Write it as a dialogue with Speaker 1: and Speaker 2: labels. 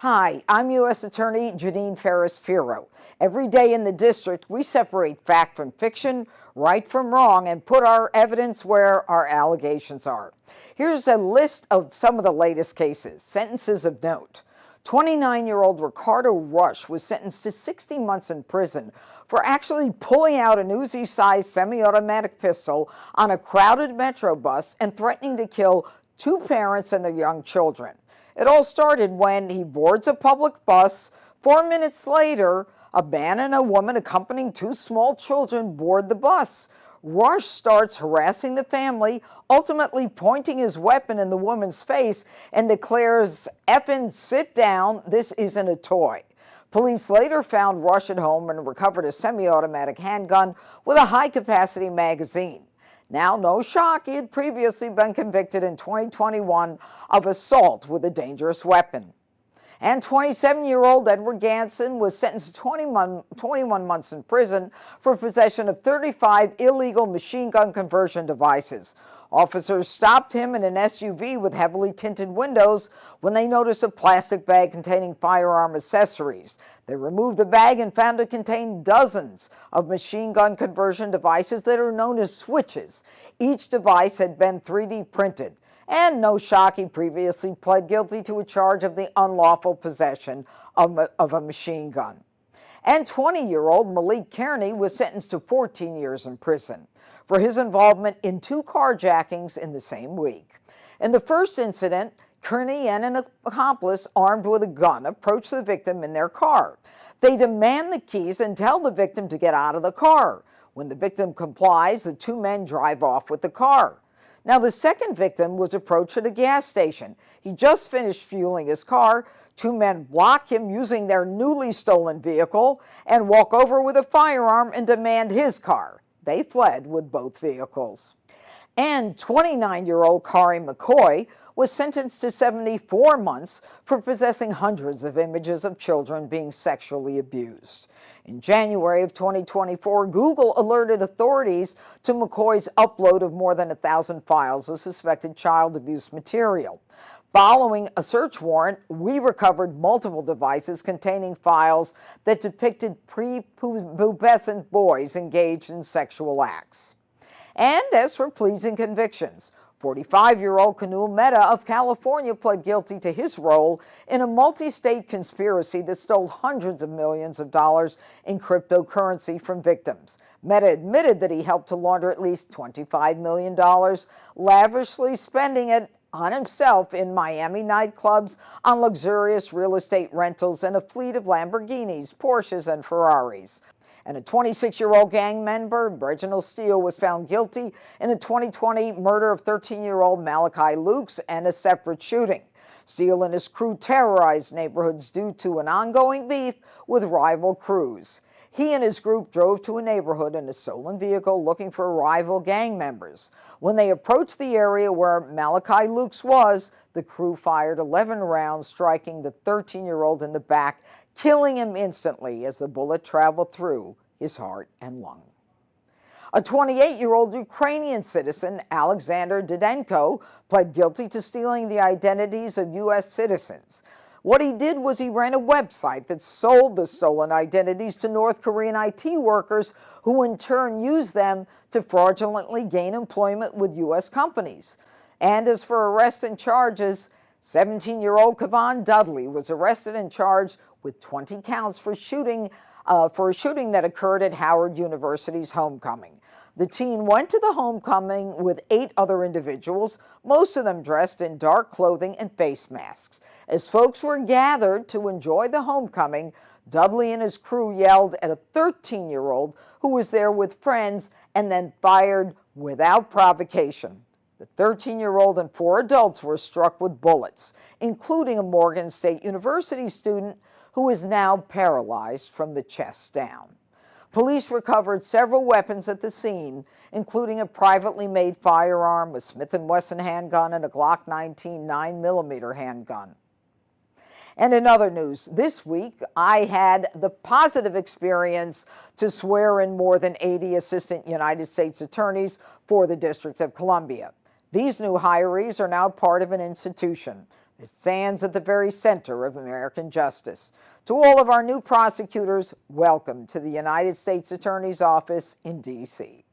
Speaker 1: Hi, I'm U.S. Attorney Janine Ferris-Pirro. Every day in the district, we separate fact from fiction, right from wrong, and put our evidence where our allegations are. Here's a list of some of the latest cases. Sentences of note. 29-year-old Ricardo Rush was sentenced to 60 months in prison for actually pulling out an Uzi-sized semi-automatic pistol on a crowded Metro bus and threatening to kill two parents and their young children. It all started when he boards a public bus. 4 minutes later, a man and a woman accompanying two small children board the bus. Rush starts harassing the family, ultimately pointing his weapon in the woman's face and declares, "Effin' sit down, this isn't a toy." Police later found Rush at home and recovered a semi-automatic handgun with a high-capacity magazine. Now, no shock, he had previously been convicted in 2021 of assault with a dangerous weapon. And 27-year-old Edward Ganson was sentenced to 21 months in prison for possession of 35 illegal machine gun conversion devices. Officers stopped him in an SUV with heavily tinted windows when they noticed a plastic bag containing firearm accessories. They removed the bag and found it contained dozens of machine gun conversion devices that are known as switches. Each device had been 3D printed. And no shock, he previously pled guilty to a charge of the unlawful possession of a machine gun. And 20-year-old Malik Kearney was sentenced to 14 years in prison for his involvement in two carjackings in the same week. In the first incident, Kearney and an accomplice armed with a gun approach the victim in their car. They demand the keys and tell the victim to get out of the car. When the victim complies, the two men drive off with the car. Now, the second victim was approached at a gas station. He just finished fueling his car. Two men block him using their newly stolen vehicle and walk over with a firearm and demand his car. They fled with both vehicles. And 29-year-old Kari McCoy was sentenced to 74 months for possessing hundreds of images of children being sexually abused. In January of 2024, Google alerted authorities to McCoy's upload of more than 1,000 files of suspected child abuse material. Following a search warrant, we recovered multiple devices containing files that depicted prepubescent boys engaged in sexual acts. And as for pleas and convictions, 45-year-old Kanul Mehta of California pled guilty to his role in a multi-state conspiracy that stole hundreds of millions of dollars in cryptocurrency from victims. Mehta admitted that he helped to launder at least $25 million, lavishly spending it on himself in Miami nightclubs, on luxurious real estate rentals, and a fleet of Lamborghinis, Porsches, and Ferraris. And a 26-year-old gang member, Reginald Steele, was found guilty in the 2020 murder of 13-year-old Malachi Lukes and a separate shooting. Steele and his crew terrorized neighborhoods due to an ongoing beef with rival crews. He and his group drove to a neighborhood in a stolen vehicle looking for rival gang members. When they approached the area where Malachi Lukes was, the crew fired 11 rounds, striking the 13-year-old in the back, killing him instantly as the bullet traveled through his heart and lung. A 28-year-old Ukrainian citizen, Alexander Didenko, pled guilty to stealing the identities of U.S. citizens. What he did was he ran a website that sold the stolen identities to North Korean IT workers, who in turn used them to fraudulently gain employment with U.S. companies. And as for arrests and charges, 17-year-old Kevon Dudley was arrested and charged with 20 counts for a shooting that occurred at Howard University's homecoming. The teen went to the homecoming with 8 other individuals, most of them dressed in dark clothing and face masks. As folks were gathered to enjoy the homecoming, Dudley and his crew yelled at a 13-year-old who was there with friends and then fired without provocation. The 13-year-old and 4 adults were struck with bullets, including a Morgan State University student who is now paralyzed from the chest down. Police recovered several weapons at the scene, including a privately made firearm, a Smith & Wesson handgun, and a Glock 19 9mm handgun. And in other news, this week I had the positive experience to swear in more than 80 assistant United States attorneys for the District of Columbia. These new hirees are now part of an institution. It stands at the very center of American justice. To all of our new prosecutors, welcome to the United States Attorney's Office in D.C.